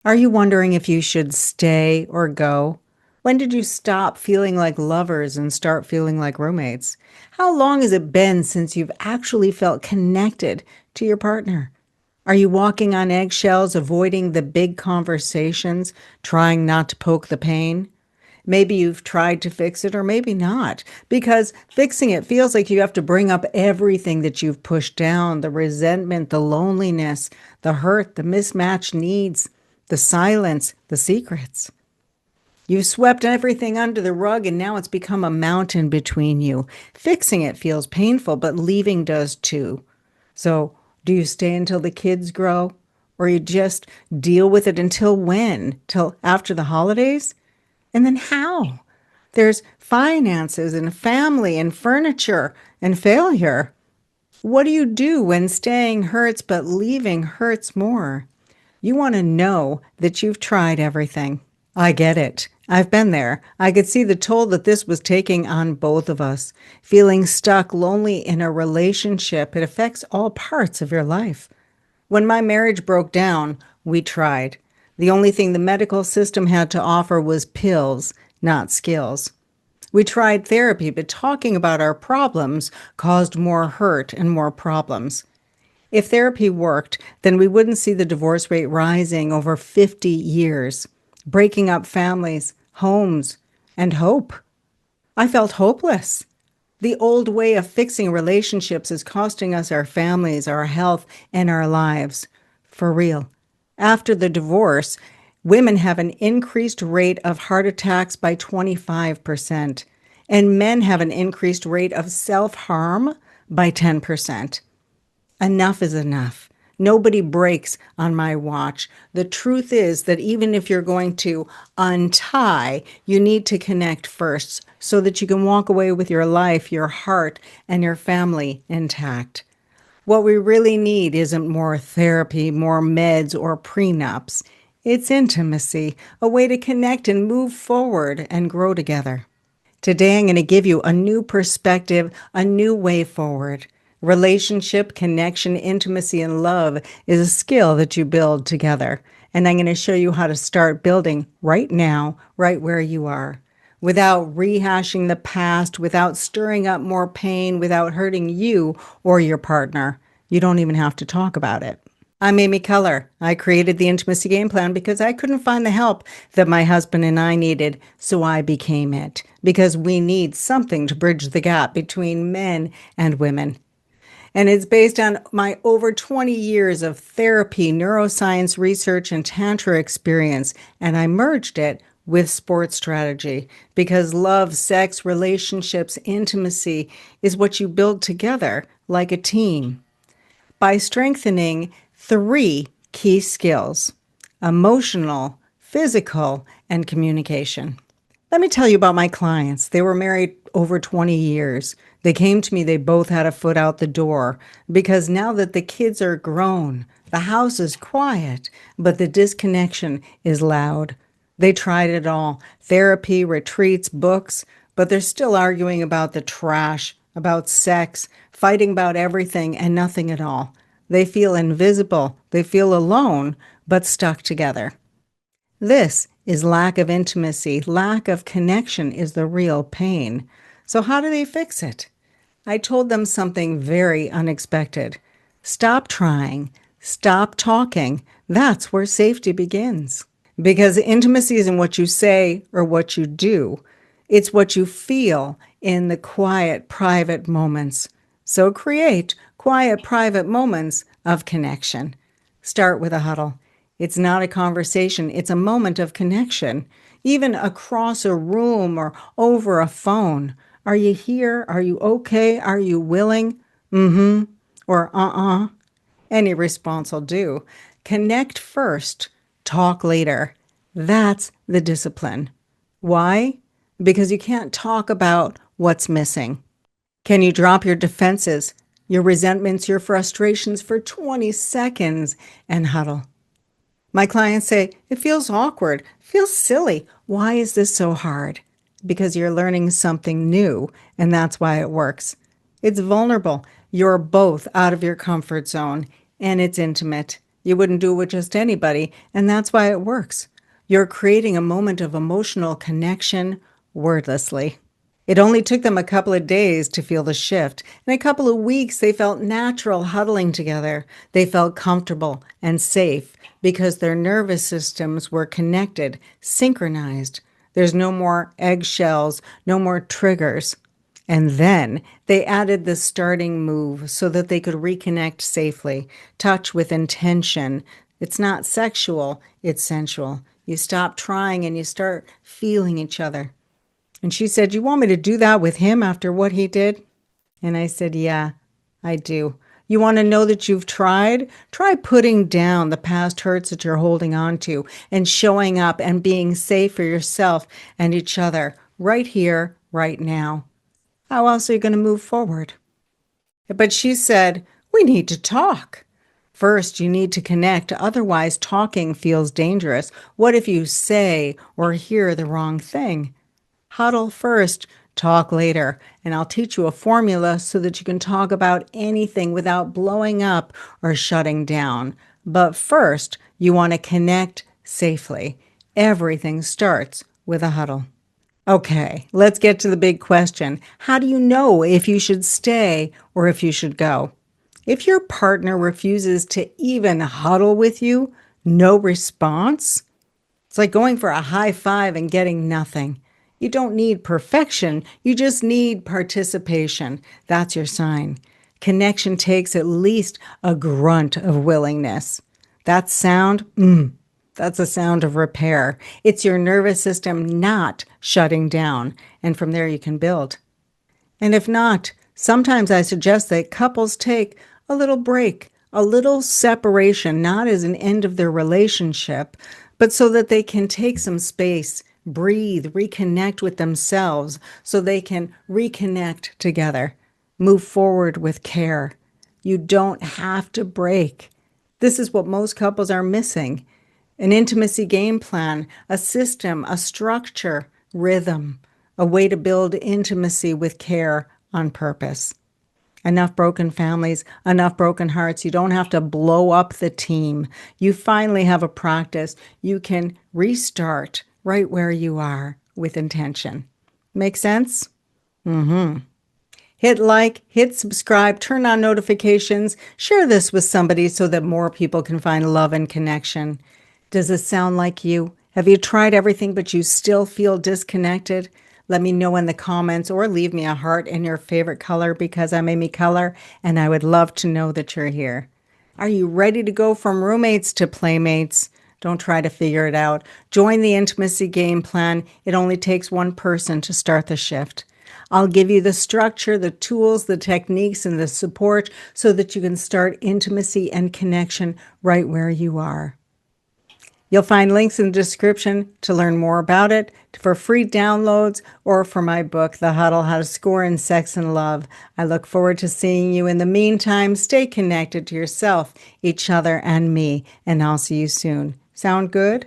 Are you wondering if you should stay or go? When did you stop feeling like lovers and start feeling like roommates? How long has it been since you've actually felt connected to your partner? Are you walking on eggshells, avoiding the big conversations, trying not to poke the pain? Maybe you've tried to fix it or maybe not, because fixing it feels like you have to bring up everything that you've pushed down: the resentment, the loneliness, the hurt, the mismatched needs, the silence, the secrets. You've swept everything under the rug and now it's become a mountain between you. Fixing it feels painful, but leaving does too. So, do you stay until the kids grow? Or you just deal with it until when? Till after the holidays? And then how? There's finances and family and furniture and failure. What do you do when staying hurts but leaving hurts more? You want to know that you've tried everything. I get it. I've been there. I could see the toll that this was taking on both of us. Feeling stuck, lonely in a relationship, it affects all parts of your life. When my marriage broke down, we tried. The only thing the medical system had to offer was pills, not skills. We tried therapy, but talking about our problems caused more hurt and more problems. If therapy worked, then we wouldn't see the divorce rate rising over 50 years, breaking up families, homes, and hope. I felt hopeless. The old way of fixing relationships is costing us our families, our health, and our lives. For real. After the divorce, women have an increased rate of heart attacks by 25%, and men have an increased rate of self harm by 10%. Enough is enough. Nobody breaks on my watch. The truth is that even if you're going to untie, you need to connect first so that you can walk away with your life, your heart, and your family intact. What we really need isn't more therapy, more meds, or prenups. It's intimacy, a way to connect and move forward and grow together. Today, I'm going to give you a new perspective, a new way forward. Relationship, connection, intimacy, and love is a skill that you build together. And I'm going to show you how to start building right now, right where you are, without rehashing the past, without stirring up more pain, without hurting you or your partner. You don't even have to talk about it. I'm Amy Keller. I created the Intimacy Game Plan because I couldn't find the help that my husband and I needed, so I became it. Because we need something to bridge the gap between men and women. And it's based on my over 20 years of therapy, neuroscience research, and Tantra experience. And I merged it with sports strategy because love, sex, relationships, intimacy is what you build together like a team by strengthening three key skills: emotional, physical, and communication. Let me tell you about my clients. They were married over 20 years. They came to me, they both had a foot out the door because now that the kids are grown, the house is quiet, but the disconnection is loud. They tried it all: therapy, retreats, books, but they're still arguing about the trash, about sex, fighting about everything and nothing at all. They feel invisible, they feel alone, but stuck together. This is lack of intimacy. Lack of connection is the real pain. So, how do they fix it? I told them something very unexpected. Stop trying. Stop talking. That's where safety begins. Because intimacy isn't what you say or what you do, it's what you feel in the quiet, private moments. So, create quiet, private moments of connection. Start with a huddle. It's not a conversation, it's a moment of connection, even across a room or over a phone. Are you here? Are you okay? Are you willing? Mm-hmm. Or uh-uh. Any response will do. Connect first, talk later. That's the discipline. Why? Because you can't talk about what's missing. Can you drop your defenses, your resentments, your frustrations for 20 seconds and huddle? My clients say, it feels awkward, feels silly. Why is this so hard? Because you're learning something new, and that's why it works. It's vulnerable. You're both out of your comfort zone, and it's intimate. You wouldn't do it with just anybody, and that's why it works. You're creating a moment of emotional connection wordlessly. It only took them a couple of days to feel the shift. In a couple of weeks, they felt natural huddling together. They felt comfortable and safe because their nervous systems were connected, synchronized. There's no more eggshells, no more triggers. And then they added the starting move so that they could reconnect safely, touch with intention. It's not sexual, it's sensual. You stop trying and you start feeling each other. And she said, "You want me to do that with him after what he did?" And I said, "Yeah, I do. You want to know that you've tried? Try putting down the past hurts that you're holding on to and showing up and being safe for yourself and each other right here, right now. How else are you going to move forward?" But she said, "We need to talk. First, you need to connect. Otherwise, talking feels dangerous. What if you say or hear the wrong thing? Huddle first, talk later, and I'll teach you a formula so that you can talk about anything without blowing up or shutting down. But first, you want to connect safely. Everything starts with a huddle." Okay, let's get to the big question. How do you know if you should stay or if you should go? If your partner refuses to even huddle with you, no response, it's like going for a high five and getting nothing. You don't need perfection, you just need participation. That's your sign. Connection takes at least a grunt of willingness. That sound, that's a sound of repair. It's your nervous system not shutting down. And from there, you can build. And if not, sometimes I suggest that couples take a little break, a little separation, not as an end of their relationship, but so that they can take some space, breathe, reconnect with themselves, so they can reconnect together, move forward with care. You don't have to break. This is what most couples are missing: an intimacy game plan, a system, a structure, rhythm, a way to build intimacy with care on purpose. Enough broken families, enough broken hearts. You don't have to blow up the team. You finally have a practice. You can restart right where you are with intention. Make sense? Hit like, hit subscribe, turn on notifications, share this with somebody so that more people can find love and connection. Does it sound like you? Have you tried everything but you still feel disconnected? Let me know in the comments or leave me a heart in your favorite color because I'm Amy Color and I would love to know that you're here. Are you ready to go from roommates to playmates? Don't try to figure it out. Join the intimacy game plan. It only takes one person to start the shift. I'll give you the structure, the tools, the techniques, and the support so that you can start intimacy and connection right where you are. You'll find links in the description to learn more about it, for free downloads, or for my book, The Huddle: How to Score in Sex and Love. I look forward to seeing you. In the meantime, stay connected to yourself, each other, and me, and I'll see you soon. Sound good?